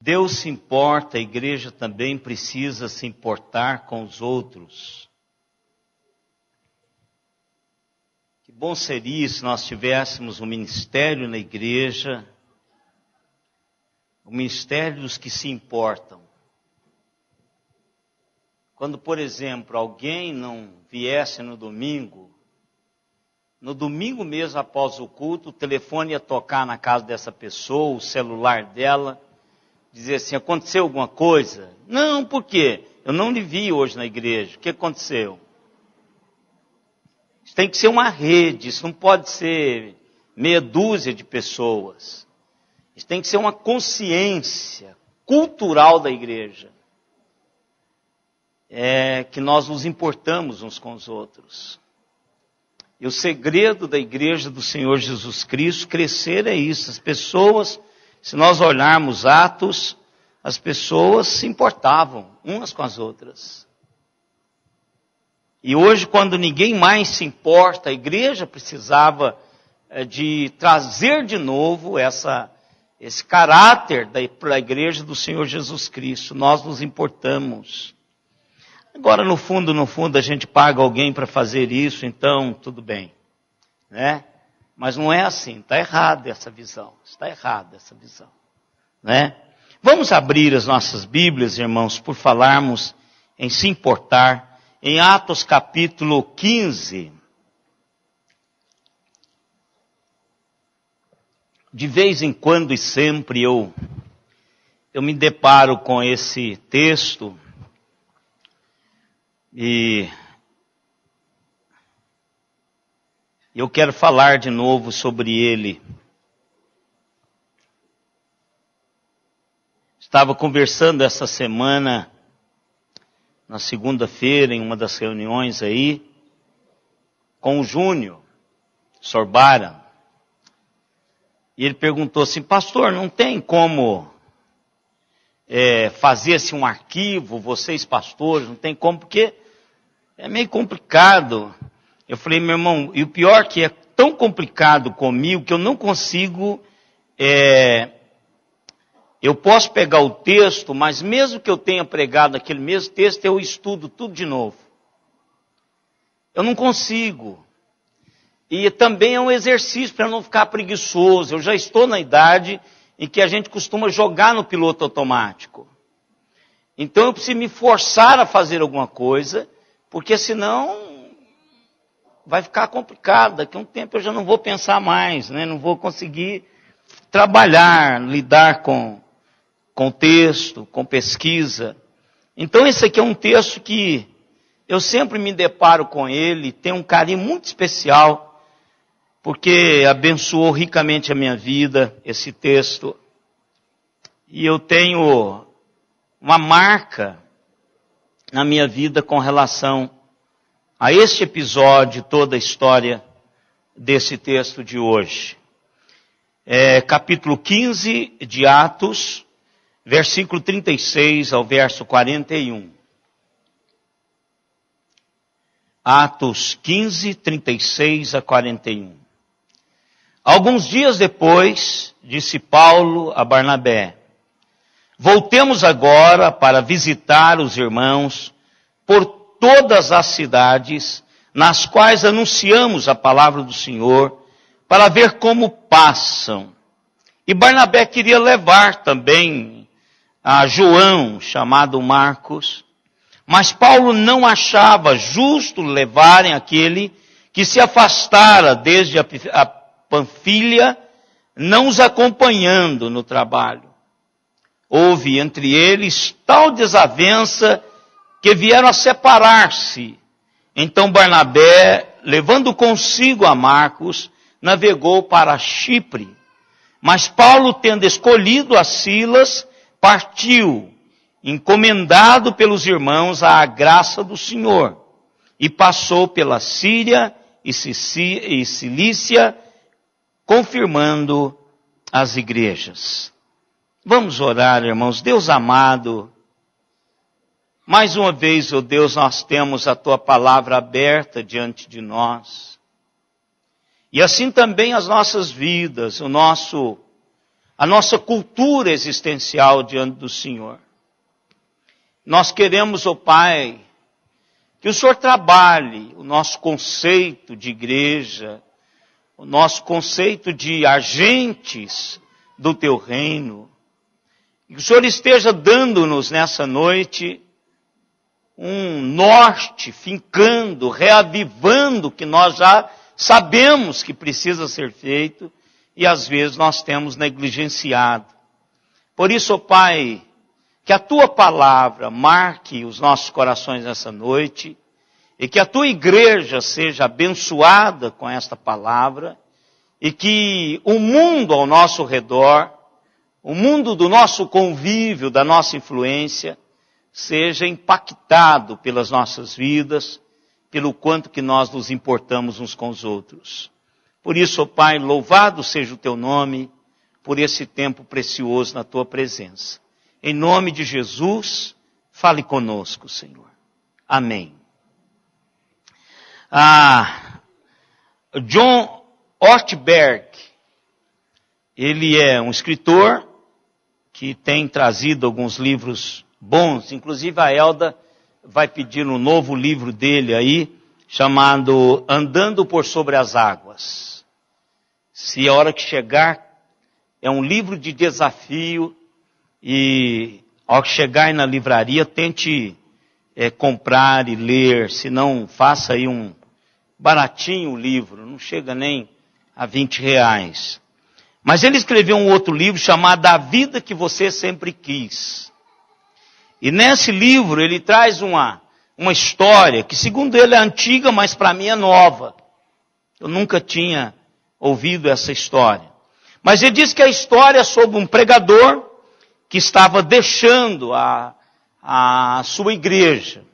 Deus se importa, a igreja também precisa se importar com os outros. Que bom seria se nós tivéssemos um ministério na igreja, o ministério dos que se importam. Quando, por exemplo, alguém não viesse no domingo mesmo após o culto, o telefone ia tocar na casa dessa pessoa, o celular dela, dizer assim, aconteceu alguma coisa? Não, por quê? Eu não lhe vi hoje na igreja, o que aconteceu? Isso tem que ser uma rede, isso não pode ser meia dúzia de pessoas. Isso tem que ser uma consciência cultural da igreja. É que nós nos importamos uns com os outros. E o segredo da igreja do Senhor Jesus Cristo crescer é isso. As pessoas, se nós olharmos Atos, as pessoas se importavam umas com as outras. E hoje, quando ninguém mais se importa, a igreja precisava de trazer de novo esse caráter da igreja do Senhor Jesus Cristo. Nós nos importamos. Agora, no fundo, a gente paga alguém para fazer isso, então tudo bem, né? Mas não é assim, está errada essa visão, né? Vamos abrir as nossas Bíblias, irmãos, por falarmos em se importar, em Atos capítulo 15. De vez em quando e sempre eu me deparo com esse texto, e eu quero falar de novo sobre ele. Estava conversando essa semana, na segunda-feira, em uma das reuniões aí, com o Júnior Sorbara. E ele perguntou assim, pastor, não tem como fazer-se um arquivo, vocês pastores, não tem como, porque é meio complicado. Eu falei, meu irmão, e o pior que é tão complicado comigo que eu não consigo, eu posso pegar o texto, mas mesmo que eu tenha pregado aquele mesmo texto, eu estudo tudo de novo. Eu não consigo. E também é um exercício para não ficar preguiçoso. Eu já estou na idade em que a gente costuma jogar no piloto automático. Então eu preciso me forçar a fazer alguma coisa, porque senão vai ficar complicado. Daqui a um tempo eu já não vou pensar mais, né? Não vou conseguir trabalhar, lidar com texto, com pesquisa. Então esse aqui é um texto que eu sempre me deparo com ele, tenho um carinho muito especial, porque abençoou ricamente a minha vida, esse texto. E eu tenho uma marca na minha vida com relação a este episódio, toda a história desse texto de hoje. Capítulo 15 de Atos, versículo 36 ao verso 41. Atos 15, 36 a 41. Alguns dias depois, disse Paulo a Barnabé, voltemos agora para visitar os irmãos por todas as cidades nas quais anunciamos a palavra do Senhor, para ver como passam. E Barnabé queria levar também a João, chamado Marcos, mas Paulo não achava justo levarem aquele que se afastara desde a Panfilha, não os acompanhando no trabalho. Houve entre eles tal desavença que vieram a separar-se. Então Barnabé, levando consigo a Marcos, navegou para Chipre. Mas Paulo, tendo escolhido a Silas, partiu, encomendado pelos irmãos à graça do Senhor, e passou pela Síria e Cilícia, confirmando as igrejas. Vamos orar, irmãos. Deus amado, mais uma vez, ó Deus, nós temos a Tua palavra aberta diante de nós. E assim também as nossas vidas, o nosso a nossa cultura existencial diante do Senhor. Nós queremos, ó Pai, que o Senhor trabalhe o nosso conceito de igreja, o nosso conceito de agentes do Teu reino. Que o Senhor esteja dando-nos nessa noite um norte, fincando, reavivando o que nós já sabemos que precisa ser feito e às vezes nós temos negligenciado. Por isso, ó Pai, que a Tua palavra marque os nossos corações nessa noite e que a Tua igreja seja abençoada com esta palavra e que o mundo ao nosso redor, o mundo do nosso convívio, da nossa influência, seja impactado pelas nossas vidas, pelo quanto que nós nos importamos uns com os outros. Por isso, ó Pai, louvado seja o Teu nome, por esse tempo precioso na Tua presença. Em nome de Jesus, fale conosco, Senhor. Amém. John Ortberg, ele é um escritor que tem trazido alguns livros bons, inclusive a Elda vai pedir um novo livro dele aí, chamado Andando por Sobre as Águas. Se a hora que chegar, é um livro de desafio e ao chegar na livraria, tente comprar e ler, se não, faça aí um baratinho o livro, não chega nem a R$20. Mas ele escreveu um outro livro chamado A Vida que Você Sempre Quis. E nesse livro ele traz uma história que, segundo ele, é antiga, mas para mim é nova. Eu nunca tinha ouvido essa história. Mas ele diz que a história é sobre um pregador que estava deixando a sua igreja.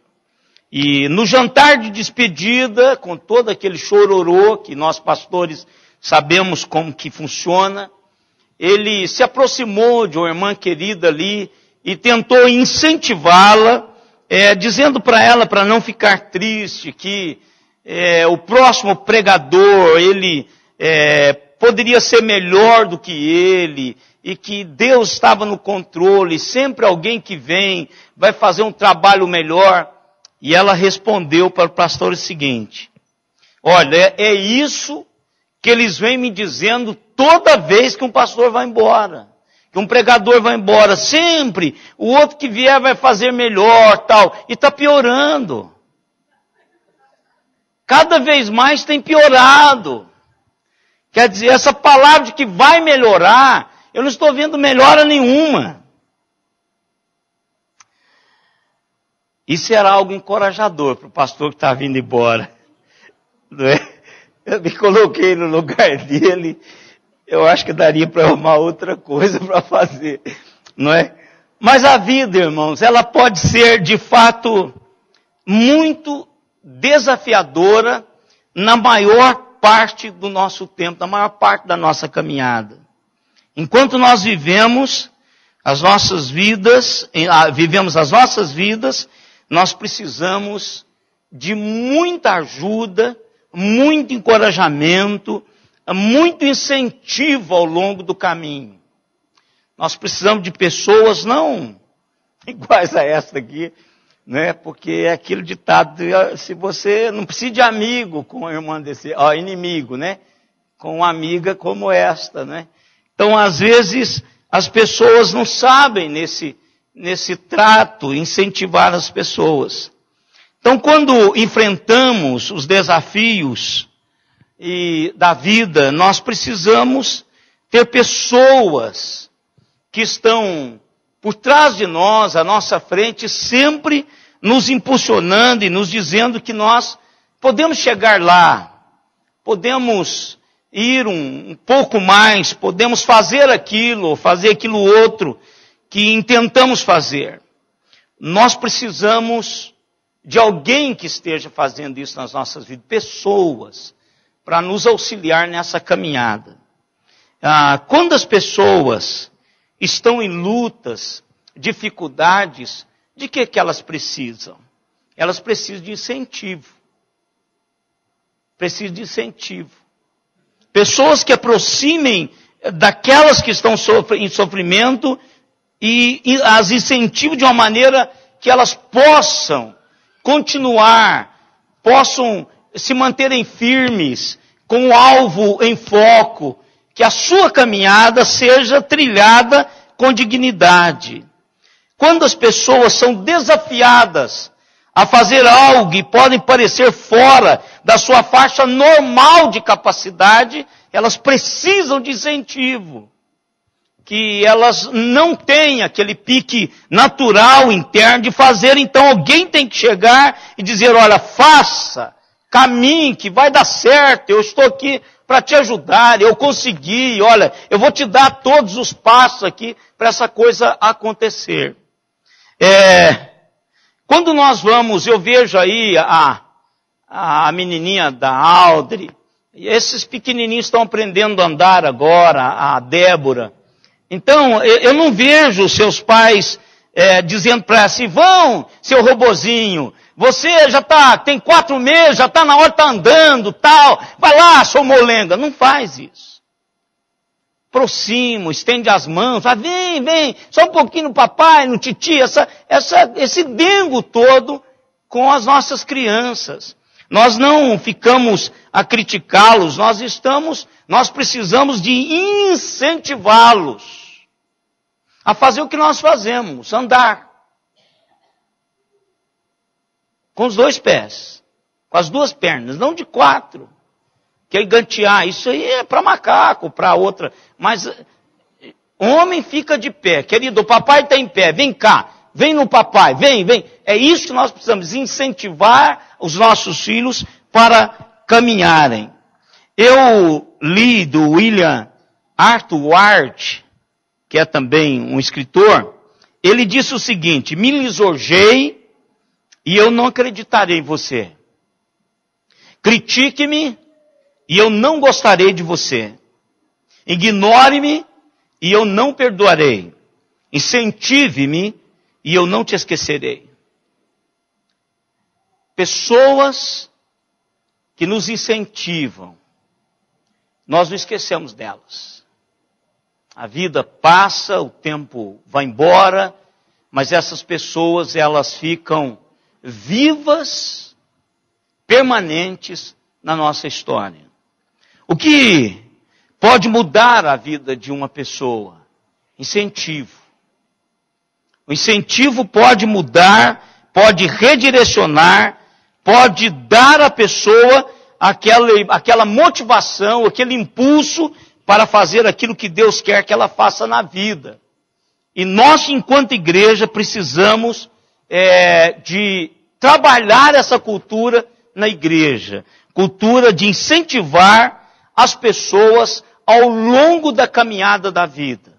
E no jantar de despedida, com todo aquele chororô que nós pastores sabemos como que funciona, ele se aproximou de uma irmã querida ali e tentou incentivá-la, dizendo para ela para não ficar triste, que o próximo pregador, ele poderia ser melhor do que ele, e que Deus estava no controle, sempre alguém que vem vai fazer um trabalho melhor. E ela respondeu para o pastor o seguinte: olha, é isso que eles vêm me dizendo toda vez que um pastor vai embora, que um pregador vai embora, sempre o outro que vier vai fazer melhor, tal, e está piorando. Cada vez mais tem piorado. Quer dizer, essa palavra de que vai melhorar, eu não estou vendo melhora nenhuma. Isso era algo encorajador para o pastor que está vindo embora. Não é? Eu me coloquei no lugar dele, eu acho que daria para arrumar outra coisa para fazer, não é? Mas a vida, irmãos, ela pode ser de fato muito desafiadora na maior parte do nosso tempo, na maior parte da nossa caminhada. Enquanto nós vivemos as nossas vidas, nós precisamos de muita ajuda, muito encorajamento, muito incentivo ao longo do caminho. Nós precisamos de pessoas não iguais a esta aqui, né? Porque é aquele ditado, se você não precisa de amigo com a irmã desse, inimigo, né? Com uma amiga como esta, né? Então, às vezes, as pessoas não sabem nesse trato incentivar as pessoas. Então, quando enfrentamos os desafios da vida, nós precisamos ter pessoas que estão por trás de nós, à nossa frente, sempre nos impulsionando e nos dizendo que nós podemos chegar lá, podemos ir um pouco mais, podemos fazer aquilo outro que intentamos fazer. Nós precisamos de alguém que esteja fazendo isso nas nossas vidas, pessoas, para nos auxiliar nessa caminhada. Quando as pessoas estão em lutas, dificuldades, de que elas precisam? Elas precisam de incentivo. Precisam de incentivo. Pessoas que aproximem daquelas que estão em sofrimento e as incentivo de uma maneira que elas possam continuar, possam se manterem firmes, com o alvo em foco, que a sua caminhada seja trilhada com dignidade. Quando as pessoas são desafiadas a fazer algo e podem parecer fora da sua faixa normal de capacidade, elas precisam de incentivo. Que elas não têm aquele pique natural interno de fazer, então alguém tem que chegar e dizer, olha, faça, caminhe, que vai dar certo, eu estou aqui para te ajudar, eu consegui, olha, eu vou te dar todos os passos aqui para essa coisa acontecer. Quando nós vamos, eu vejo aí a menininha da Audrey, esses pequenininhos estão aprendendo a andar agora, a Débora. Então, eu não vejo seus pais dizendo para ela assim, vão, seu robozinho, você já tem 4 meses, já está na hora de estar andando, tal, vai lá, sua molenga. Não faz isso. Aproxima, estende as mãos, fala, vem, só um pouquinho no papai, no titi, esse dengo todo com as nossas crianças. Nós não ficamos a criticá-los, nós precisamos de incentivá-los a fazer o que nós fazemos, andar. Com os 2 pés, com as 2 pernas, não de 4. Que é gantear, isso aí é para macaco, para outra. Mas homem fica de pé. Querido, o papai está em pé, vem cá, vem no papai, vem. É isso que nós precisamos, incentivar os nossos filhos para caminharem. Eu li do William Arthur Ward, que é também um escritor, ele disse o seguinte, me lisonjei e eu não acreditarei em você. Critique-me e eu não gostarei de você. Ignore-me e eu não perdoarei. Incentive-me e eu não te esquecerei. Pessoas que nos incentivam, nós não esquecemos delas. A vida passa, o tempo vai embora, mas essas pessoas, elas ficam vivas, permanentes na nossa história. O que pode mudar a vida de uma pessoa? Incentivo. O incentivo pode mudar, pode redirecionar, pode dar à pessoa aquela motivação, aquele impulso para fazer aquilo que Deus quer que ela faça na vida. E nós, enquanto igreja, precisamos de trabalhar essa cultura na igreja. Cultura de incentivar as pessoas ao longo da caminhada da vida.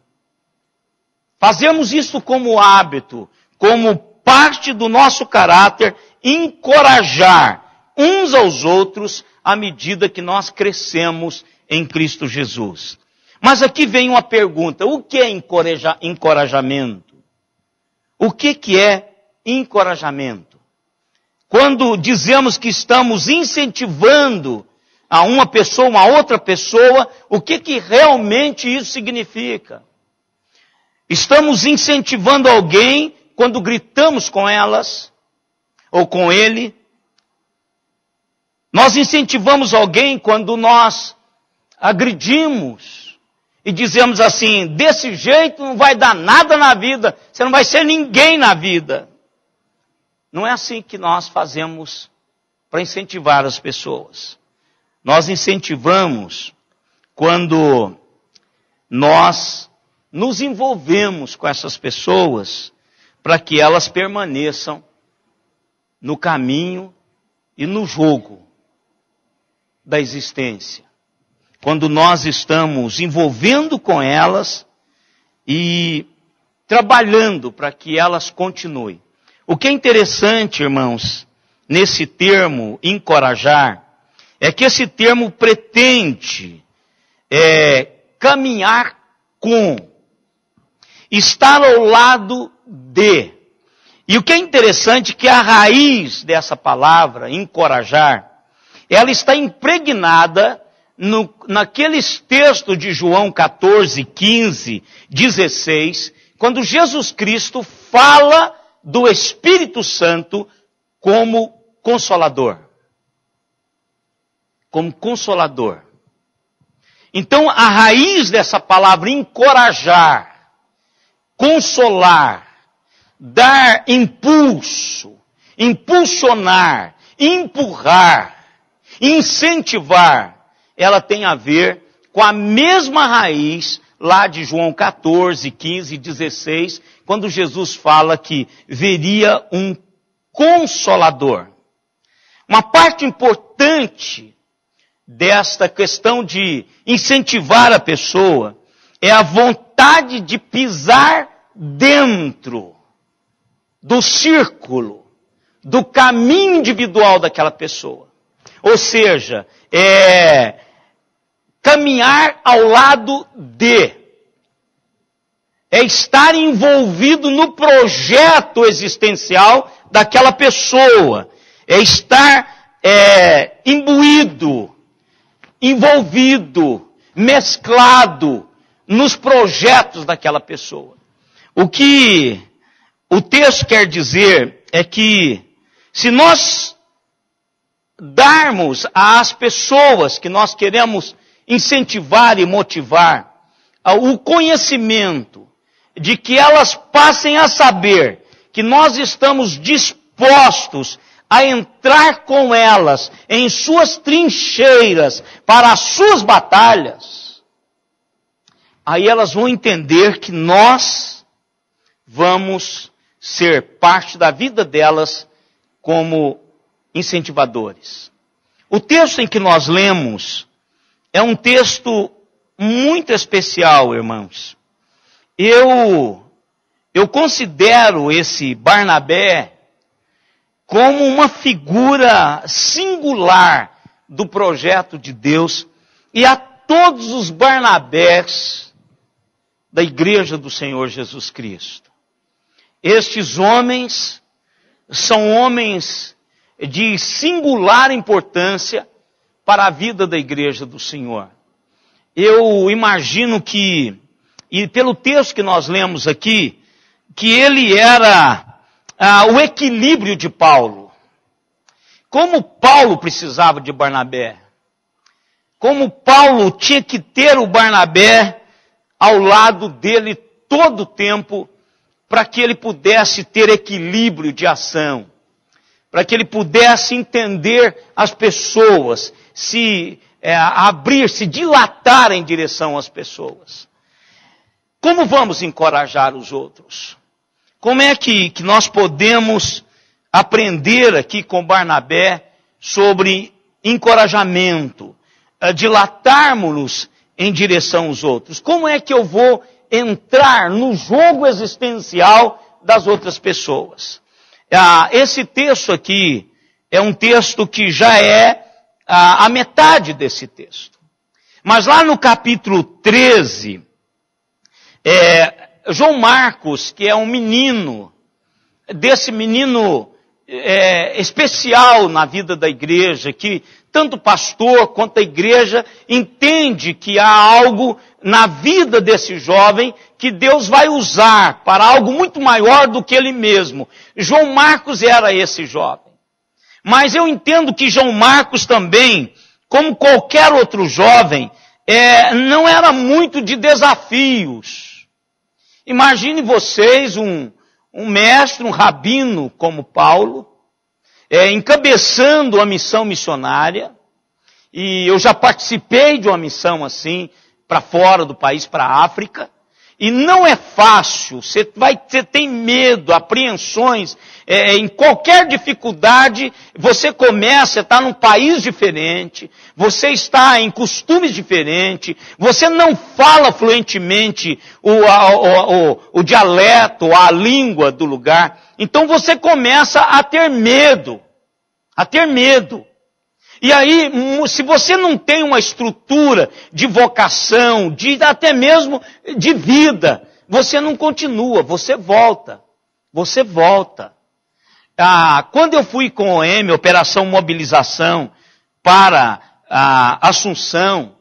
Fazemos isso como hábito, como parte do nosso caráter, encorajar uns aos outros à medida que nós crescemos em Cristo Jesus. Mas aqui vem uma pergunta, o que é encorajamento? O que é encorajamento? Quando dizemos que estamos incentivando a uma pessoa, uma outra pessoa, o que realmente isso significa? Estamos incentivando alguém quando gritamos com elas, ou com ele. Nós incentivamos alguém quando nós agredimos e dizemos assim, desse jeito não vai dar nada na vida, você não vai ser ninguém na vida. Não é assim que nós fazemos para incentivar as pessoas. Nós incentivamos quando nós nos envolvemos com essas pessoas para que elas permaneçam no caminho e no jogo da existência. Quando nós estamos envolvendo com elas e trabalhando para que elas continuem. O que é interessante, irmãos, nesse termo encorajar, é que esse termo pretende caminhar com, estar ao lado de. E o que é interessante é que a raiz dessa palavra, encorajar, ela está impregnada naqueles textos de João 14, 15, 16, quando Jesus Cristo fala do Espírito Santo como consolador. Como consolador. Então, a raiz dessa palavra encorajar, consolar, dar impulso, impulsionar, empurrar, incentivar, ela tem a ver com a mesma raiz lá de João 14, 15, 16, quando Jesus fala que veria um consolador. Uma parte importante desta questão de incentivar a pessoa é a vontade de pisar dentro do círculo, do caminho individual daquela pessoa. Ou seja, caminhar ao lado é estar envolvido no projeto existencial daquela pessoa, é estar imbuído, envolvido, mesclado nos projetos daquela pessoa. O que o texto quer dizer é que se nós darmos às pessoas que nós queremos incentivar e motivar o conhecimento de que elas passem a saber que nós estamos dispostos a entrar com elas em suas trincheiras para as suas batalhas, aí elas vão entender que nós vamos ser parte da vida delas como incentivadores. O texto em que nós lemos é um texto muito especial, irmãos. Eu considero esse Barnabé como uma figura singular do projeto de Deus e a todos os Barnabés da Igreja do Senhor Jesus Cristo. Estes homens são homens de singular importância para a vida da Igreja do Senhor. Eu imagino que, e pelo texto que nós lemos aqui, que ele era o equilíbrio de Paulo. Como Paulo precisava de Barnabé. Como Paulo tinha que ter o Barnabé ao lado dele todo o tempo, para que ele pudesse ter equilíbrio de ação. Para que ele pudesse entender as pessoas, se abrir, se dilatar em direção às pessoas. Como vamos encorajar os outros? Como é que nós podemos aprender aqui com Barnabé sobre encorajamento, dilatarmos-nos em direção aos outros? Como é que eu vou entrar no jogo existencial das outras pessoas? Esse texto aqui é um texto que já é a metade desse texto. Mas lá no capítulo 13, João Marcos, que é um menino, desse menino especial na vida da igreja, que tanto o pastor quanto a igreja entende que há algo na vida desse jovem que Deus vai usar para algo muito maior do que ele mesmo. João Marcos era esse jovem. Mas eu entendo que João Marcos também, como qualquer outro jovem, não era muito de desafios. Imagine vocês um mestre, um rabino como Paulo, encabeçando a missão missionária, e eu já participei de uma missão assim, para fora do país, para a África, e não é fácil, você tem medo, apreensões, em qualquer dificuldade, você começa a estar num país diferente, você está em costumes diferentes, você não fala fluentemente o dialeto, a língua do lugar, então você começa a ter medo, E aí, se você não tem uma estrutura de vocação, até mesmo de vida, você não continua, você volta. Quando eu fui com o OM, Operação Mobilização, para Assunção,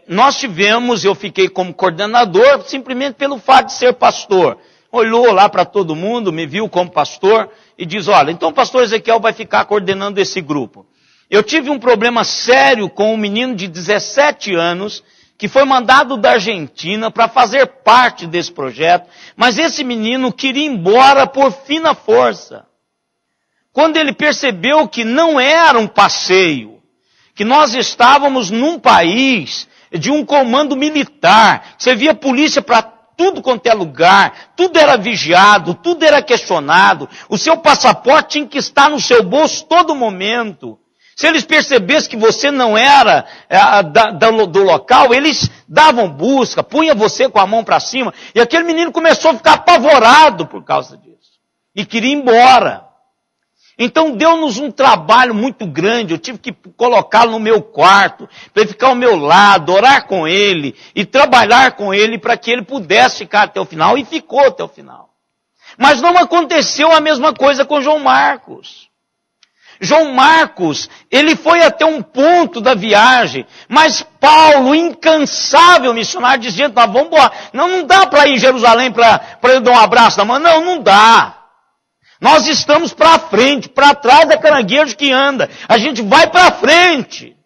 nós tivemos, eu fiquei como coordenador, simplesmente pelo fato de ser pastor. Olhou lá para todo mundo, me viu como pastor e diz, olha, então o pastor Ezequiel vai ficar coordenando esse grupo. Eu tive um problema sério com um menino de 17 anos, que foi mandado da Argentina para fazer parte desse projeto, mas esse menino queria ir embora por fina força. Quando ele percebeu que não era um passeio, que nós estávamos num país de um comando militar, você via polícia para tudo quanto é lugar, tudo era vigiado, tudo era questionado, o seu passaporte tinha que estar no seu bolso todo momento. Se eles percebessem que você não era do local, eles davam busca, punham você com a mão para cima, e aquele menino começou a ficar apavorado por causa disso, e queria ir embora. Então deu-nos um trabalho muito grande, eu tive que colocá-lo no meu quarto, para ele ficar ao meu lado, orar com ele, e trabalhar com ele para que ele pudesse ficar até o final, e ficou até o final. Mas não aconteceu a mesma coisa com João Marcos. João Marcos, ele foi até um ponto da viagem, mas Paulo, incansável missionário, dizia, tá, vamos embora. Não dá para ir em Jerusalém para ele dar um abraço na mão. Não dá. Nós estamos para frente, para trás da caranguejo que anda. A gente vai para frente.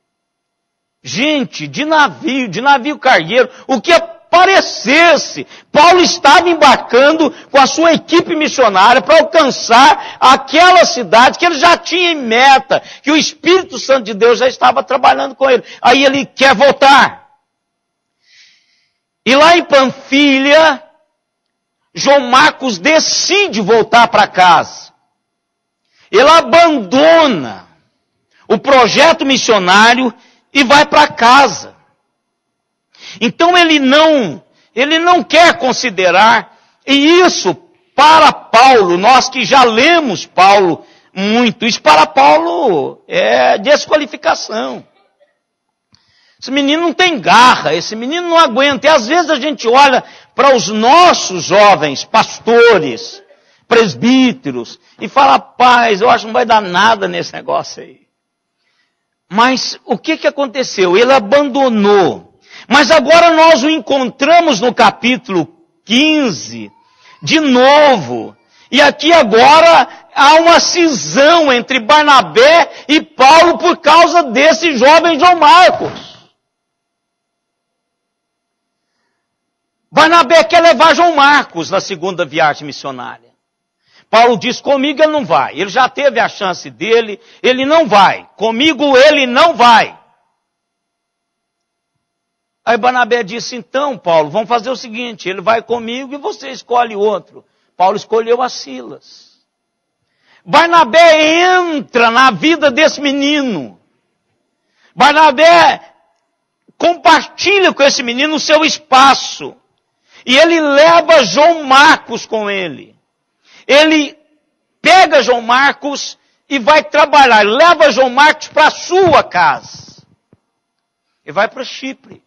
Gente, de navio cargueiro, o que aparecesse. Paulo estava embarcando com a sua equipe missionária para alcançar aquela cidade que ele já tinha em meta, que o Espírito Santo de Deus já estava trabalhando com ele. Aí ele quer voltar. E lá em Panfilha, João Marcos decide voltar para casa. Ele abandona o projeto missionário e vai para casa. Então ele não quer considerar, e isso para Paulo, nós que já lemos Paulo muito, isso para Paulo é desqualificação. Esse menino não tem garra, esse menino não aguenta. E às vezes a gente olha para os nossos jovens pastores, presbíteros, e fala, rapaz, eu acho que não vai dar nada nesse negócio aí. Mas o que aconteceu? Ele abandonou. Mas agora nós o encontramos no capítulo 15, de novo. E aqui agora há uma cisão entre Barnabé e Paulo por causa desse jovem João Marcos. Barnabé quer levar João Marcos na segunda viagem missionária. Paulo diz, comigo ele não vai. Ele já teve a chance dele, ele não vai. Comigo ele não vai. Aí Barnabé disse, então, Paulo, vamos fazer o seguinte, ele vai comigo e você escolhe outro. Paulo escolheu a Silas. Barnabé entra na vida desse menino. Barnabé compartilha com esse menino o seu espaço. E ele leva João Marcos com ele. Ele pega João Marcos e vai trabalhar. Leva João Marcos para a sua casa. E vai para Chipre.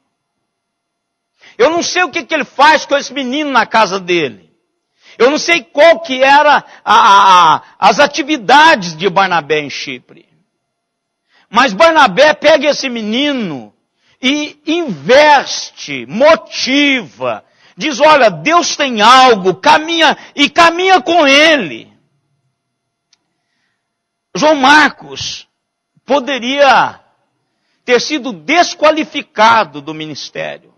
Eu não sei o que ele faz com esse menino na casa dele. Eu não sei qual que era as atividades de Barnabé em Chipre. Mas Barnabé pega esse menino e investe, motiva, diz, olha, Deus tem algo, caminha com ele. João Marcos poderia ter sido desqualificado do ministério.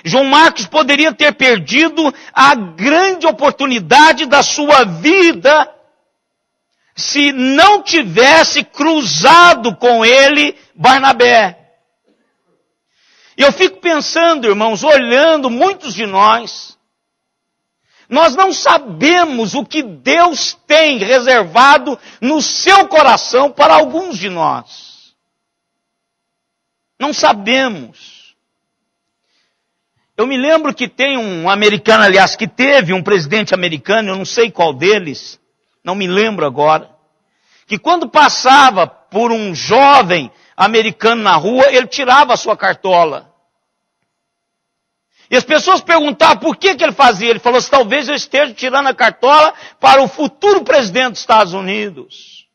João Marcos poderia ter perdido a grande oportunidade da sua vida se não tivesse cruzado com ele Barnabé. E eu fico pensando, irmãos, olhando muitos de nós não sabemos o que Deus tem reservado no seu coração para alguns de nós. Não sabemos. Eu me lembro que tem um americano, aliás, que teve um presidente americano, eu não sei qual deles, não me lembro agora, que quando passava por um jovem americano na rua, ele tirava a sua cartola. E as pessoas perguntavam por que ele fazia. Ele falou assim, talvez eu esteja tirando a cartola para o futuro presidente dos Estados Unidos.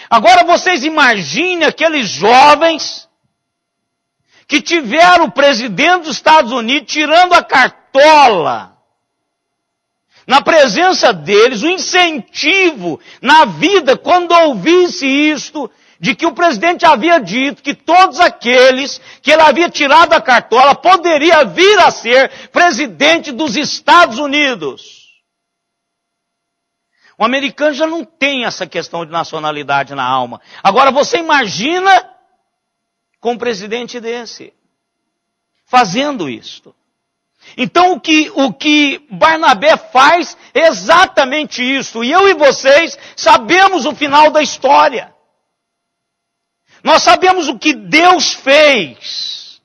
Agora vocês imaginem aqueles jovens que tiveram o presidente dos Estados Unidos tirando a cartola. Na presença deles, o incentivo na vida, quando ouvisse isto, de que o presidente havia dito que todos aqueles que ele havia tirado a cartola poderia vir a ser presidente dos Estados Unidos. O americano já não tem essa questão de nacionalidade na alma. Agora você imagina com um presidente desse, fazendo isto. Então o que Barnabé faz é exatamente isso. E eu e vocês sabemos o final da história. Nós sabemos o que Deus fez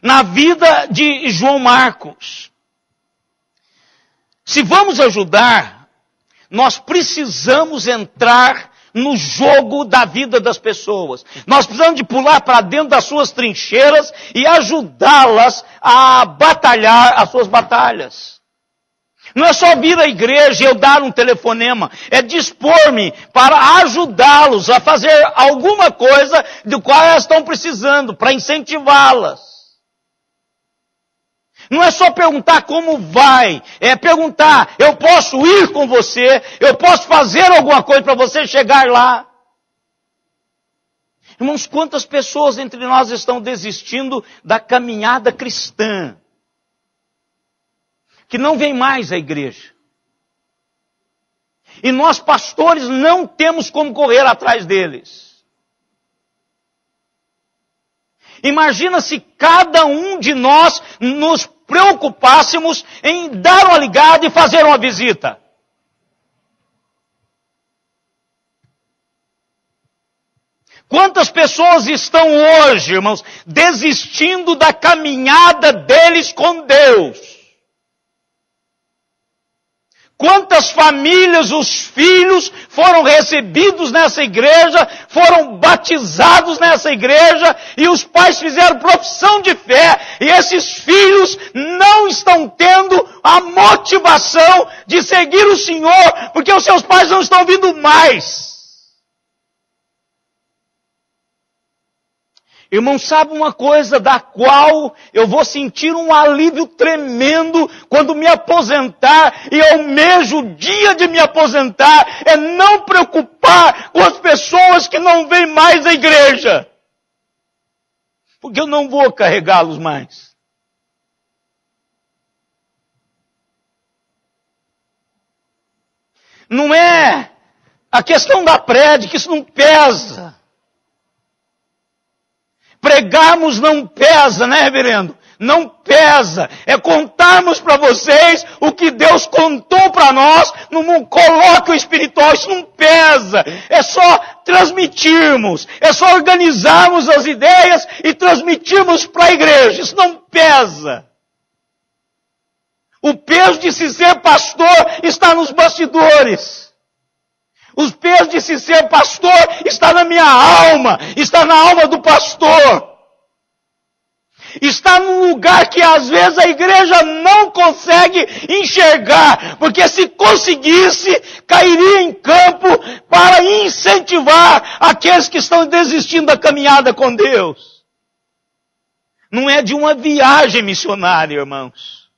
na vida de João Marcos. Se vamos ajudar, nós precisamos entrar no jogo da vida das pessoas. Nós precisamos de pular para dentro das suas trincheiras e ajudá-las a batalhar as suas batalhas. Não é só vir à igreja e eu dar um telefonema. É dispor-me para ajudá-los a fazer alguma coisa do qual elas estão precisando, para incentivá-las. Não é só perguntar como vai, é perguntar, eu posso ir com você, eu posso fazer alguma coisa para você chegar lá. Irmãos, quantas pessoas entre nós estão desistindo da caminhada cristã, que não vem mais à igreja. E nós pastores não temos como correr atrás deles. Imagina se cada um de nós nos preocupássemos em dar uma ligada e fazer uma visita. Quantas pessoas estão hoje, irmãos, desistindo da caminhada deles com Deus? Quantas famílias, os filhos foram recebidos nessa igreja, foram batizados nessa igreja, e os pais fizeram profissão de fé, e esses filhos não estão tendo a motivação de seguir o Senhor, porque os seus pais não estão vindo mais. Irmão, sabe uma coisa da qual eu vou sentir um alívio tremendo quando me aposentar, e almejo o dia de me aposentar, é não preocupar com as pessoas que não vêm mais à igreja. Porque eu não vou carregá-los mais. Não é a questão da prédica, isso não pesa. Pregarmos não pesa, né, reverendo? Não pesa. É contarmos para vocês o que Deus contou para nós num colóquio espiritual. Isso não pesa. É só transmitirmos. É só organizarmos as ideias e transmitirmos para a igreja. Isso não pesa. O peso de se ser pastor está nos bastidores. O peso de se ser pastor está na minha alma, está na alma do pastor. Está num lugar que às vezes a igreja não consegue enxergar, porque se conseguisse, cairia em campo para incentivar aqueles que estão desistindo da caminhada com Deus. Não é de uma viagem missionária, irmãos.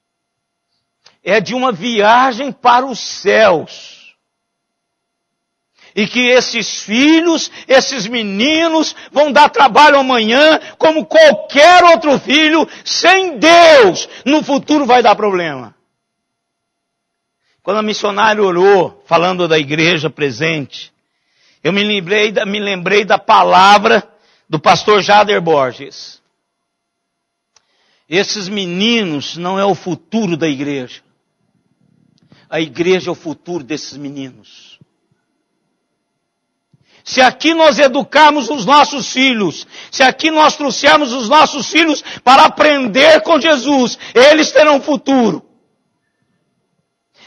É de uma viagem para os céus. E que esses filhos, esses meninos vão dar trabalho amanhã, como qualquer outro filho, sem Deus, no futuro vai dar problema. Quando a missionária orou, falando da igreja presente, eu me lembrei da palavra do pastor Jader Borges. Esses meninos não é o futuro da igreja. A igreja é o futuro desses meninos. Se aqui nós educarmos os nossos filhos, se aqui nós trouxermos os nossos filhos para aprender com Jesus, eles terão futuro.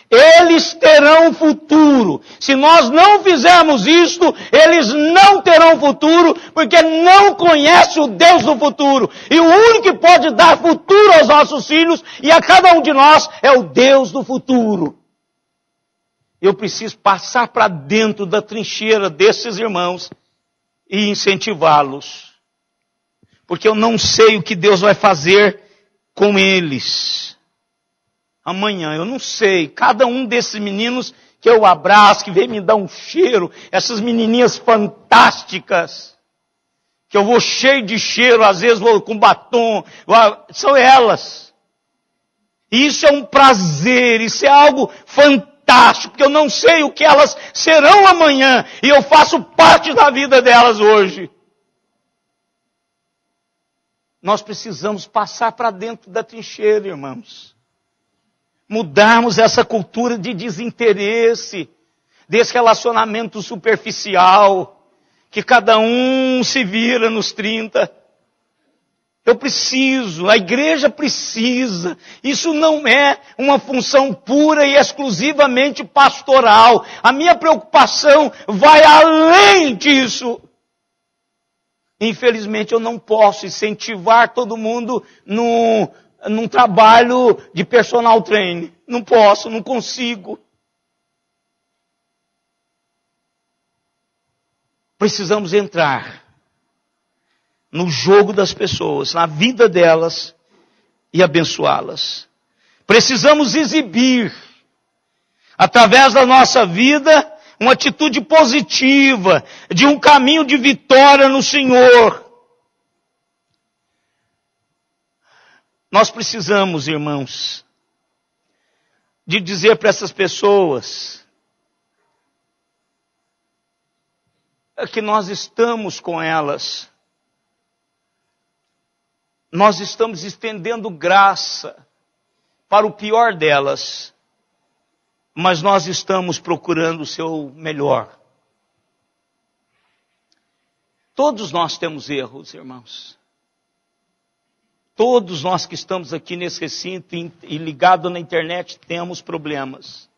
Eles terão futuro. Se nós não fizermos isto, eles não terão futuro, porque não conhecem o Deus do futuro. E o único que pode dar futuro aos nossos filhos e a cada um de nós é o Deus do futuro. Eu preciso passar para dentro da trincheira desses irmãos e incentivá-los. Porque eu não sei o que Deus vai fazer com eles amanhã, eu não sei. Cada um desses meninos que eu abraço, que vem me dar um cheiro, essas menininhas fantásticas, que eu vou cheio de cheiro, às vezes vou com batom, são elas. E isso é um prazer, isso é algo fantástico, porque eu não sei o que elas serão amanhã, e eu faço parte da vida delas hoje. Nós precisamos passar para dentro da trincheira, irmãos. Mudarmos essa cultura de desinteresse, desse relacionamento superficial, que cada um se vira nos 30. Eu preciso, a igreja precisa. Isso não é uma função pura e exclusivamente pastoral. A minha preocupação vai além disso. Infelizmente eu não posso incentivar todo mundo num trabalho de personal training. Não posso, não consigo. Precisamos entrar no jogo das pessoas, na vida delas e abençoá-las. Precisamos exibir, através da nossa vida, uma atitude positiva, de um caminho de vitória no Senhor. Nós precisamos, irmãos, de dizer para essas pessoas que nós estamos com elas. Nós estamos estendendo graça para o pior delas, mas nós estamos procurando o seu melhor. Todos nós temos erros, irmãos. Todos nós que estamos aqui nesse recinto e ligados na internet temos problemas.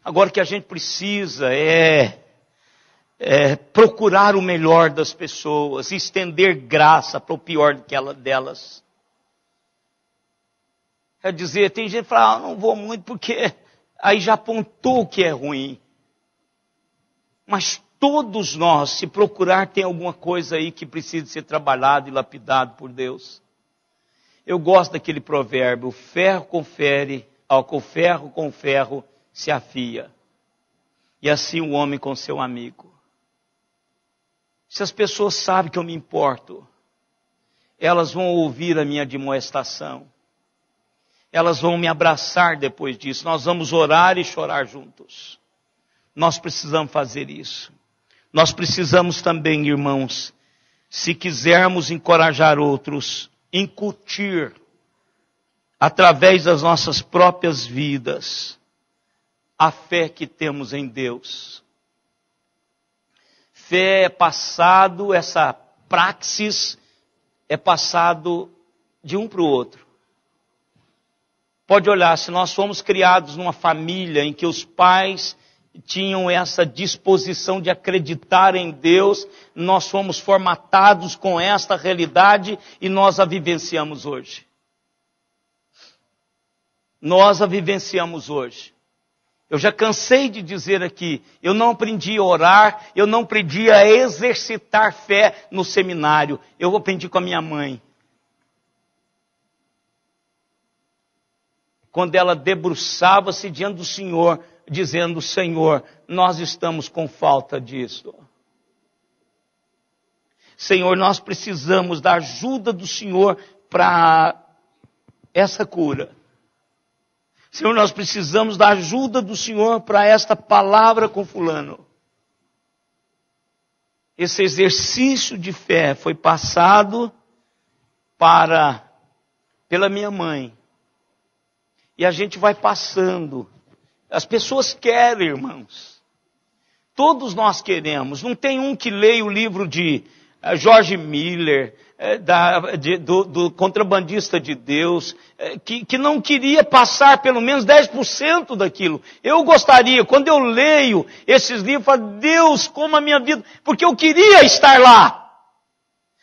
Agora o que a gente precisa é procurar o melhor das pessoas, estender graça para o pior delas. Quer dizer, tem gente que fala, não vou muito porque aí já apontou o que é ruim. Mas todos nós, se procurar, tem alguma coisa aí que precisa ser trabalhado e lapidado por Deus. Eu gosto daquele provérbio, ferro com ferro com ferro se afia. E assim o homem com seu amigo. Se as pessoas sabem que eu me importo, elas vão ouvir a minha admoestação. Elas vão me abraçar depois disso. Nós vamos orar e chorar juntos. Nós precisamos fazer isso. Nós precisamos também, irmãos, se quisermos encorajar outros, incutir, através das nossas próprias vidas, a fé que temos em Deus. Fé é passado, essa praxis é passado de um para o outro. Pode olhar, se nós fomos criados numa família em que os pais tinham essa disposição de acreditar em Deus, nós fomos formatados com esta realidade e nós a vivenciamos hoje. Nós a vivenciamos hoje. Eu já cansei de dizer aqui, eu não aprendi a orar, eu não aprendi a exercitar fé no seminário, eu aprendi com a minha mãe. Quando ela debruçava-se diante do Senhor, dizendo, Senhor, nós estamos com falta disso. Senhor, nós precisamos da ajuda do Senhor para essa cura. Senhor, nós precisamos da ajuda do Senhor para esta palavra com fulano. Esse exercício de fé foi passado pela minha mãe. E a gente vai passando. As pessoas querem, irmãos. Todos nós queremos. Não tem um que leia o livro de George Miller, do Contrabandista de Deus, que não queria passar pelo menos 10% daquilo. Eu gostaria, quando eu leio esses livros, eu falo, Deus, como a minha vida, porque eu queria estar lá.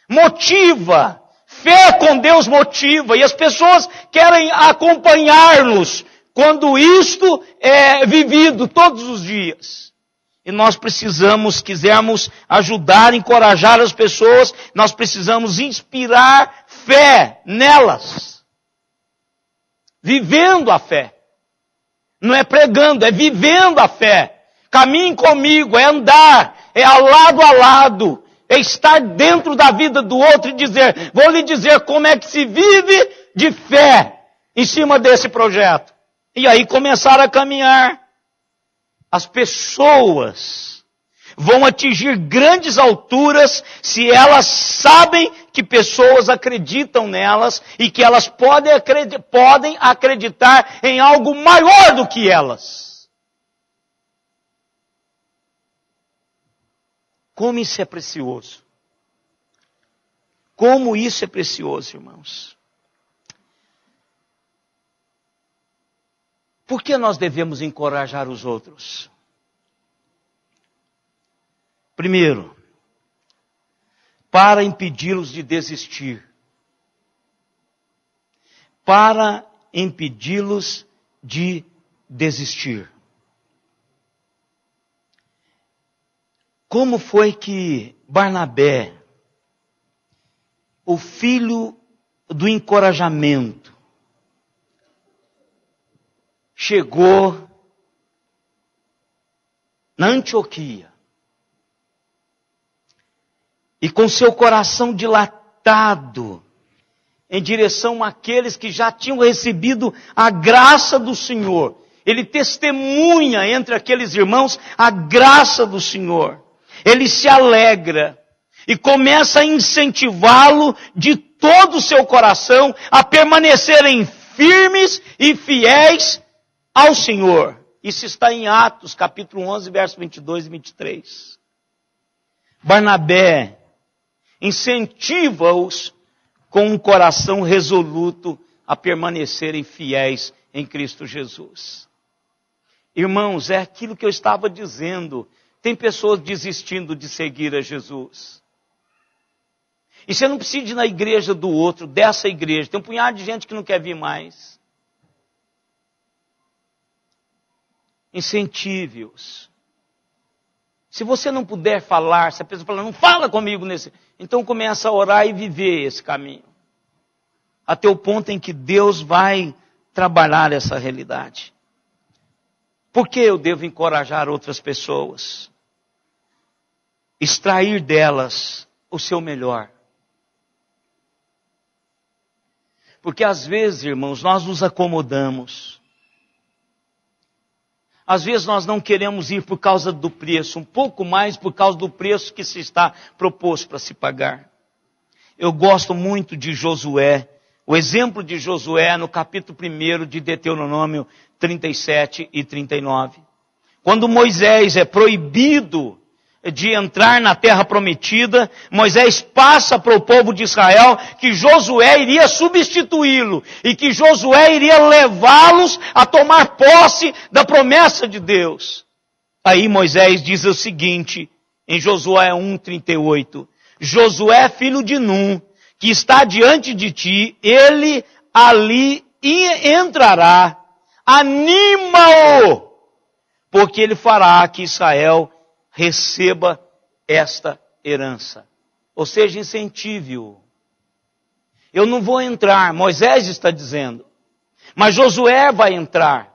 Motiva. Fé com Deus motiva. E as pessoas querem acompanhar-nos quando isto é vivido todos os dias. E nós precisamos, quisermos ajudar, encorajar as pessoas, nós precisamos inspirar fé nelas. Vivendo a fé. Não é pregando, é vivendo a fé. Caminhe comigo, é andar, é lado a lado, é estar dentro da vida do outro e dizer, vou lhe dizer como é que se vive de fé em cima desse projeto. E aí começar a caminhar. As pessoas vão atingir grandes alturas se elas sabem que pessoas acreditam nelas e que elas podem acreditar em algo maior do que elas. Como isso é precioso. Como isso é precioso, irmãos. Por que nós devemos encorajar os outros? Primeiro, para impedi-los de desistir. Para impedi-los de desistir. Como foi que Barnabé, o filho do encorajamento, chegou na Antioquia e com seu coração dilatado em direção àqueles que já tinham recebido a graça do Senhor. Ele testemunha entre aqueles irmãos a graça do Senhor. Ele se alegra e começa a incentivá-lo de todo o seu coração a permanecerem firmes e fiéis ao Senhor. Isso está em Atos, capítulo 11, versos 22 e 23. Barnabé incentiva-os com um coração resoluto a permanecerem fiéis em Cristo Jesus. Irmãos, é aquilo que eu estava dizendo. Tem pessoas desistindo de seguir a Jesus. E você não precisa ir na igreja do outro, dessa igreja. Tem um punhado de gente que não quer vir mais. Incentive-os. Se você não puder falar, se a pessoa falar, não fala comigo nesse... Então começa a orar e viver esse caminho. Até o ponto em que Deus vai trabalhar essa realidade. Por que eu devo encorajar outras pessoas? Extrair delas o seu melhor. Porque às vezes, irmãos, nós nos acomodamos. Às vezes nós não queremos ir por causa do preço, um pouco mais por causa do preço que se está proposto para se pagar. Eu gosto muito de Josué, o exemplo de Josué no capítulo 1 de Deuteronômio 37 e 39. Quando Moisés é proibido de entrar na terra prometida, Moisés passa para o povo de Israel que Josué iria substituí-lo e que Josué iria levá-los a tomar posse da promessa de Deus. Aí Moisés diz o seguinte, em Josué 1:38, Josué, filho de Num, que está diante de ti, ele ali entrará, anima-o, porque ele fará que Israel receba esta herança. Ou seja, incentive-o. Eu não vou entrar, Moisés está dizendo. Mas Josué vai entrar.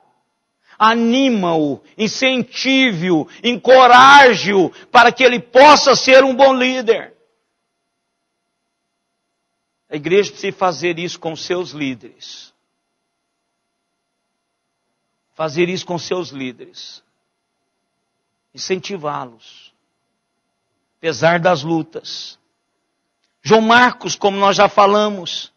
Anima-o, incentive-o, encoraje-o para que ele possa ser um bom líder. A igreja precisa fazer isso com seus líderes. Fazer isso com seus líderes. Incentivá-los, apesar das lutas. João Marcos, como nós já falamos,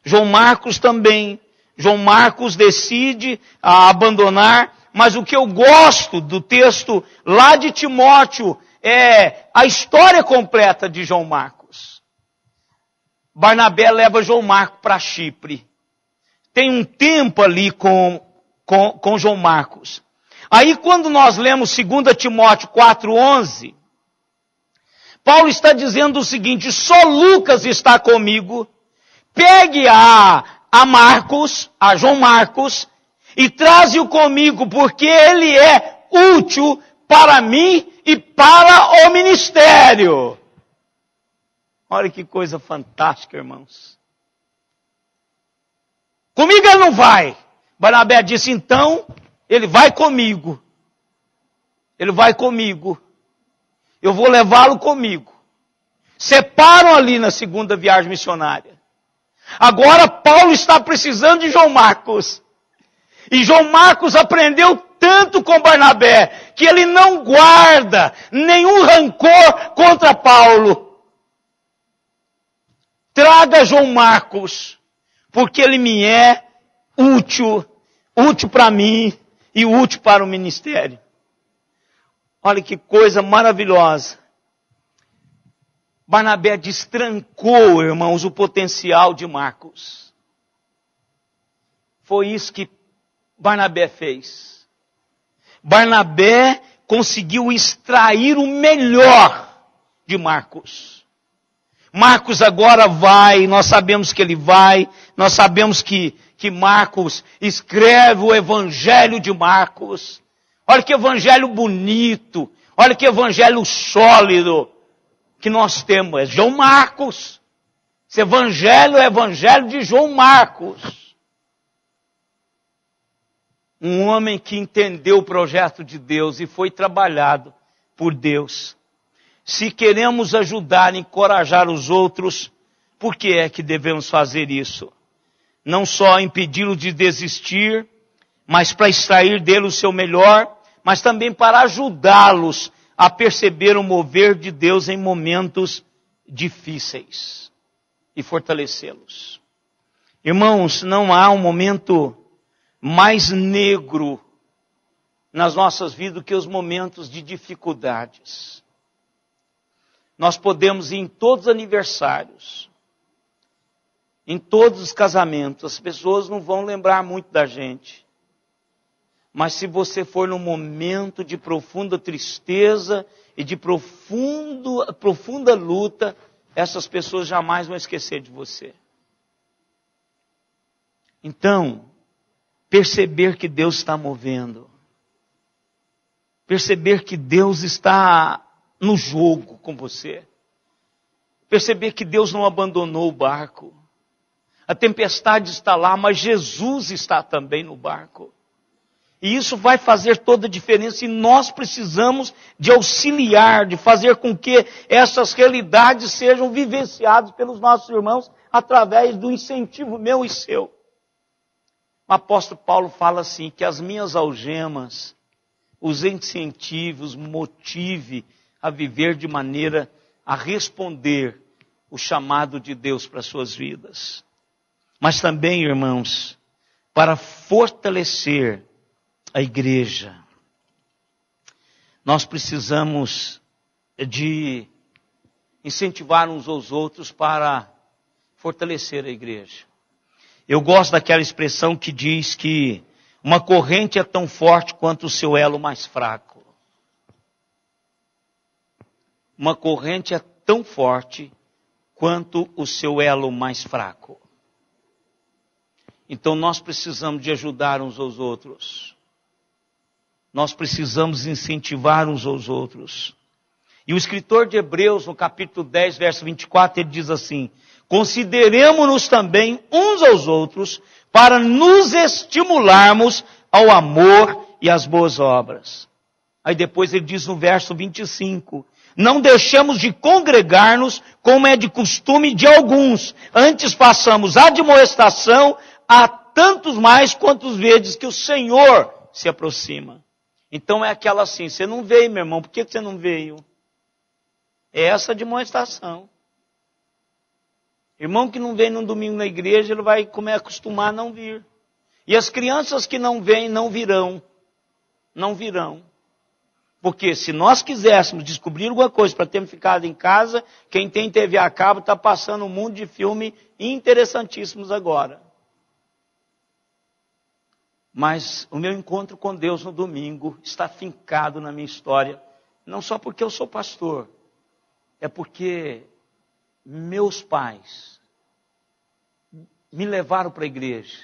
João Marcos também, João Marcos decide abandonar, mas o que eu gosto do texto lá de Timóteo é a história completa de João Marcos. Barnabé leva João Marcos para Chipre. Tem um tempo ali com João Marcos. Aí quando nós lemos 2 Timóteo 4:11, Paulo está dizendo o seguinte, só Lucas está comigo, pegue a Marcos, a João Marcos, E traze-o comigo, porque ele é útil para mim e para o ministério. Olha que coisa fantástica, irmãos. Comigo ele não vai. Barnabé disse, então, ele vai comigo. Ele vai comigo. Eu vou levá-lo comigo. Separam ali na segunda viagem missionária. Agora Paulo está precisando de João Marcos. E João Marcos aprendeu tanto com Barnabé, que ele não guarda nenhum rancor contra Paulo. Traga João Marcos, porque ele me é útil para mim e útil para o ministério. Olha que coisa maravilhosa. Barnabé destrancou, irmãos, o potencial de Marcos. Foi isso que Barnabé fez. Barnabé conseguiu extrair o melhor de Marcos. Marcos agora vai, nós sabemos que ele vai, nós sabemos que Marcos escreve o evangelho de Marcos. Olha que evangelho bonito, olha que evangelho sólido que nós temos. É João Marcos. Esse evangelho é o evangelho de João Marcos. Um homem que entendeu o projeto de Deus e foi trabalhado por Deus. Se queremos ajudar, encorajar os outros, por que é que devemos fazer isso? Não só impedi-los de desistir, mas para extrair dele o seu melhor, mas também para ajudá-los a perceber o mover de Deus em momentos difíceis e fortalecê-los. Irmãos, não há um momento mais negro nas nossas vidas do que os momentos de dificuldades. Nós podemos ir em todos os aniversários, em todos os casamentos, as pessoas não vão lembrar muito da gente. Mas se você for num momento de profunda tristeza e de profunda luta, essas pessoas jamais vão esquecer de você. Então, perceber que Deus está movendo. Perceber que Deus está no jogo com você. Perceber que Deus não abandonou o barco. A tempestade está lá, mas Jesus está também no barco. E isso vai fazer toda a diferença e nós precisamos de auxiliar, de fazer com que essas realidades sejam vivenciadas pelos nossos irmãos através do incentivo meu e seu. O apóstolo Paulo fala assim, que as minhas algemas os incentive, os motive a viver de maneira a responder o chamado de Deus para as suas vidas. Mas também, irmãos, para fortalecer a igreja, nós precisamos de incentivar uns aos outros para fortalecer a igreja. Eu gosto daquela expressão que diz que uma corrente é tão forte quanto o seu elo mais fraco. Uma corrente é tão forte quanto o seu elo mais fraco. Então nós precisamos de ajudar uns aos outros. Nós precisamos incentivar uns aos outros. E o escritor de Hebreus, no capítulo 10, verso 24, ele diz assim: consideremo-nos também uns aos outros para nos estimularmos ao amor e às boas obras. Aí depois ele diz no verso 25, não deixemos de congregar-nos como é de costume de alguns, antes façamos admoestação a tantos mais quantos vedes que o Senhor se aproxima. Então é aquela assim, você não veio, meu irmão, por que você não veio? É essa admoestação. Irmão que não vem num domingo na igreja, ele vai acostumar a não vir. E as crianças que não vêm, não virão. Não virão. Porque se nós quiséssemos descobrir alguma coisa para termos ficado em casa, quem tem TV a cabo está passando um mundo de filme interessantíssimos agora. Mas o meu encontro com Deus no domingo está fincado na minha história. Não só porque eu sou pastor. É porque meus pais me levaram para a igreja.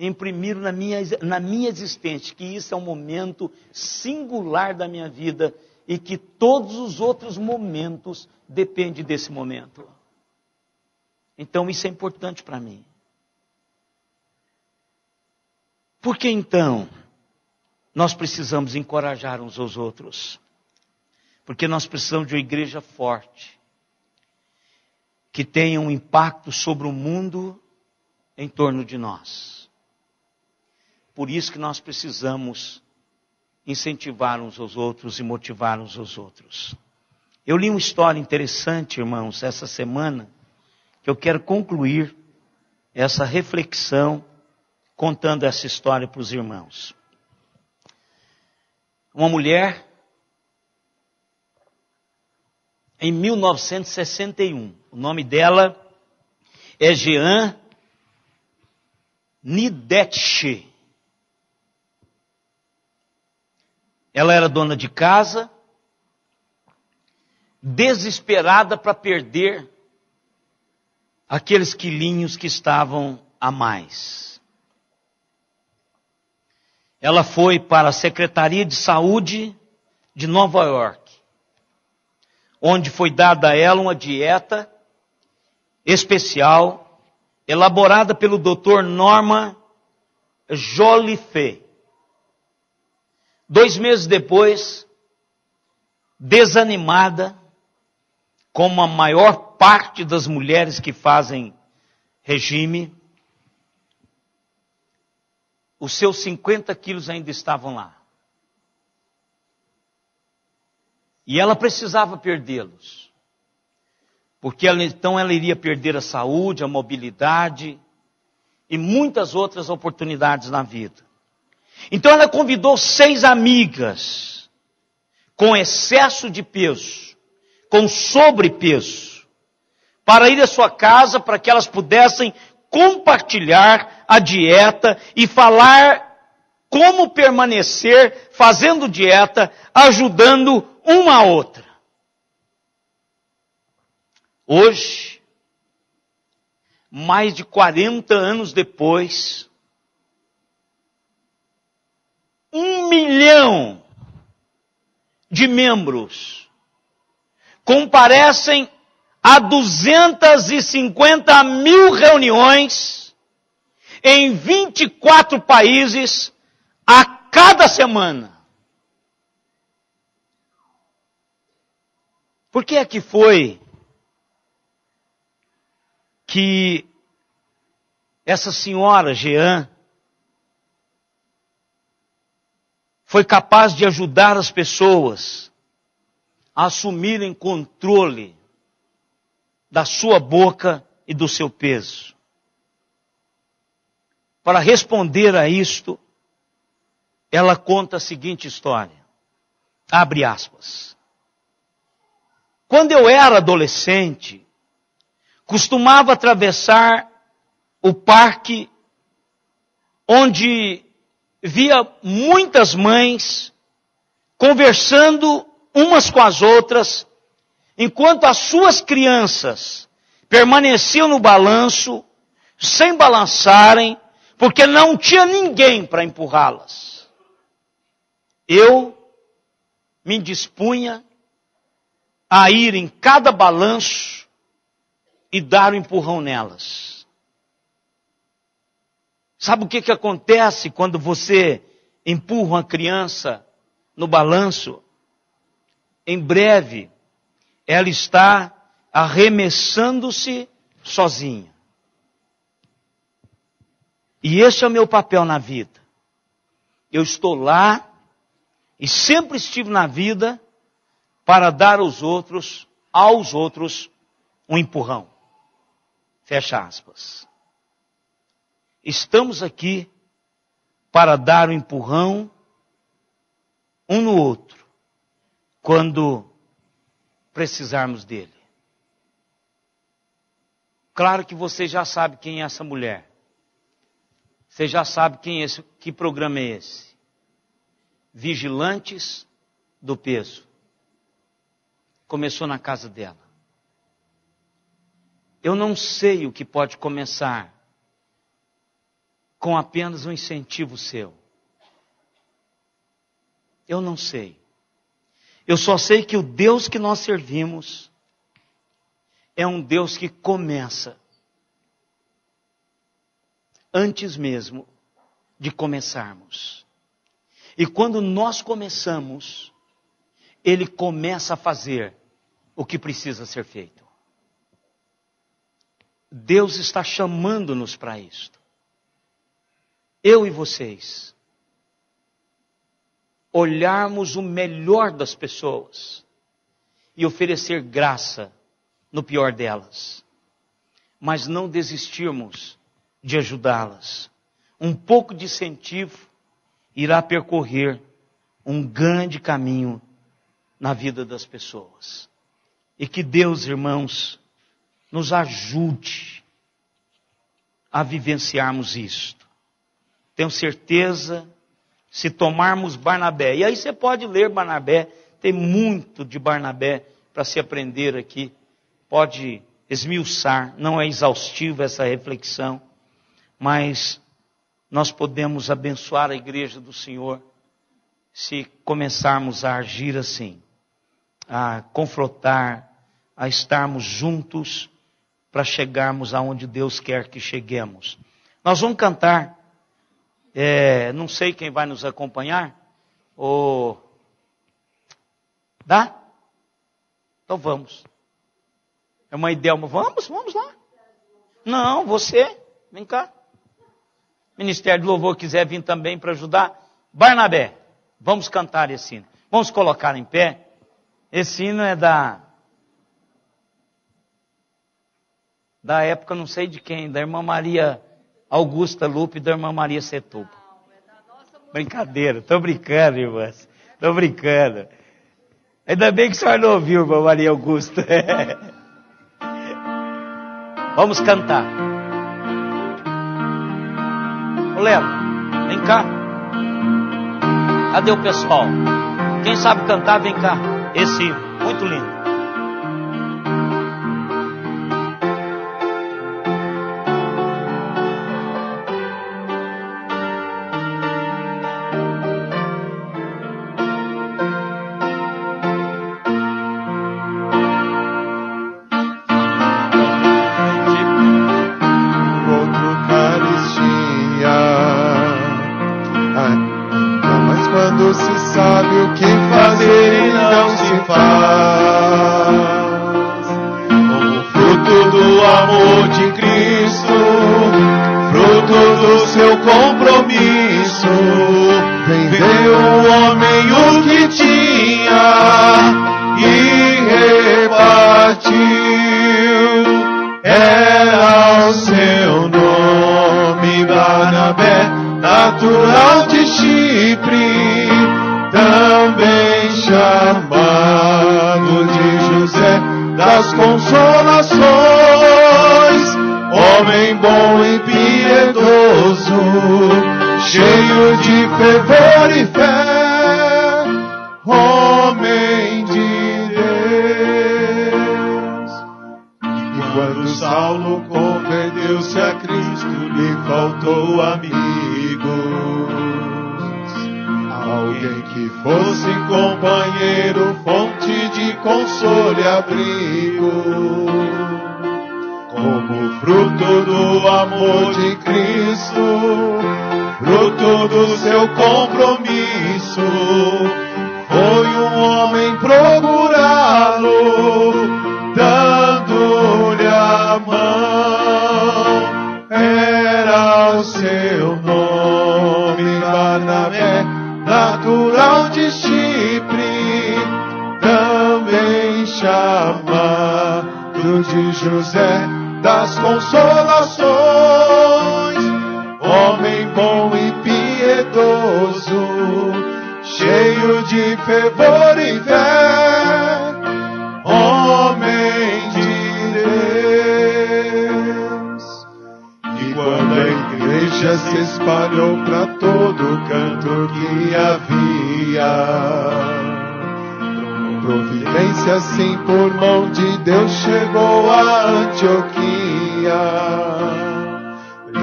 imprimir na minha existência que isso é um momento singular da minha vida e que todos os outros momentos dependem desse momento. Então isso é importante para mim. Por que então nós precisamos encorajar uns aos outros? Porque nós precisamos de uma igreja forte, que tenha um impacto sobre o mundo em torno de nós. Por isso que nós precisamos incentivar uns aos outros e motivar uns aos outros. Eu li uma história interessante, irmãos, essa semana, que eu quero concluir essa reflexão contando essa história para os irmãos. Uma mulher, em 1961, o nome dela é Jean Nidetche. Ela era dona de casa, desesperada para perder aqueles quilinhos que estavam a mais. Ela foi para a Secretaria de Saúde de Nova York, onde foi dada a ela uma dieta especial, elaborada pelo Dr. Norman Jolife. 2 meses depois, desanimada, como a maior parte das mulheres que fazem regime, os seus 50 quilos ainda estavam lá. E ela precisava perdê-los. Porque então ela iria perder a saúde, a mobilidade e muitas outras oportunidades na vida. Então ela convidou 6 amigas com excesso de peso, com sobrepeso, para ir à sua casa para que elas pudessem compartilhar a dieta e falar como permanecer fazendo dieta, ajudando uma a outra. Hoje, mais de 40 anos depois, 1 milhão de membros comparecem a 250 mil reuniões em 24 países a cada semana. Por que é que foi que essa senhora, Jean, foi capaz de ajudar as pessoas a assumirem controle da sua boca e do seu peso? Para responder a isto, ela conta a seguinte história. Abre aspas. Quando eu era adolescente, costumava atravessar o parque onde via muitas mães conversando umas com as outras, enquanto as suas crianças permaneciam no balanço, sem balançarem, porque não tinha ninguém para empurrá-las. Eu me dispunha a ir em cada balanço e dar um empurrão nelas. Sabe o que acontece quando você empurra uma criança no balanço? Em breve, ela está arremessando-se sozinha. E esse é o meu papel na vida. Eu estou lá e sempre estive na vida para dar aos outros, um empurrão. Fecha aspas. Estamos aqui para dar um empurrão um no outro, quando precisarmos dele. Claro que você já sabe quem é essa mulher. Você já sabe que programa é esse. Vigilantes do Peso. Começou na casa dela. Eu não sei o que pode começar com apenas um incentivo seu? Eu não sei. Eu só sei que o Deus que nós servimos é um Deus que começa antes mesmo de começarmos. E quando nós começamos, Ele começa a fazer o que precisa ser feito. Deus está chamando-nos para isto. Eu e vocês. Olharmos o melhor das pessoas e oferecer graça no pior delas. Mas não desistirmos de ajudá-las. Um pouco de incentivo irá percorrer um grande caminho na vida das pessoas. E que Deus, irmãos, nos ajude a vivenciarmos isto. Tenho certeza, se tomarmos Barnabé, e aí você pode ler Barnabé, tem muito de Barnabé para se aprender aqui, pode esmiuçar, não é exaustiva essa reflexão, mas nós podemos abençoar a igreja do Senhor se começarmos a agir assim, a confrontar, a estarmos juntos para chegarmos aonde Deus quer que cheguemos. Nós vamos cantar, não sei quem vai nos acompanhar, dá? Então vamos. É uma ideia, vamos lá. Não, você, vem cá. Ministério do Louvor quiser vir também para ajudar. Barnabé, vamos cantar esse hino. Vamos colocar em pé. Esse hino é da época, não sei de quem, da irmã Maria Augusta Lupe e da irmã Maria Setúbal. Brincadeira, estou brincando, irmãs. Estou brincando. Ainda bem que a senhora não ouviu, irmã Maria Augusta. Vamos cantar. Ô Léo, vem cá. Cadê o pessoal? Quem sabe cantar, vem cá. Esse hino, muito lindo.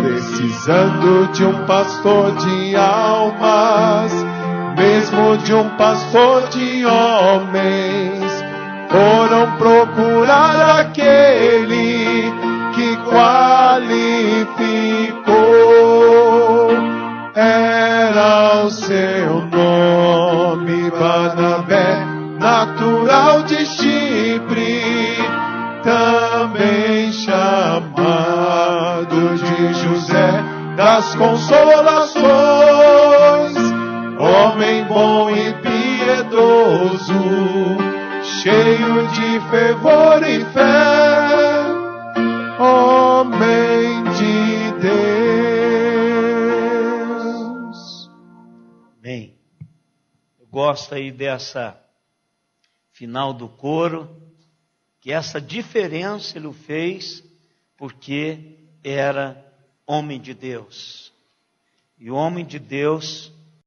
precisando de um pastor de almas, mesmo de um pastor de homens, foram procurar aquele que qualificou. Era o seu nome, Barnabé, natural de Chipre, também chamado de José das Consolações, homem bom e piedoso, cheio de fervor e fé, homem de Deus. Bem, eu gosto aí dessa final do coro, que essa diferença ele fez porque era homem de Deus. E o homem de Deus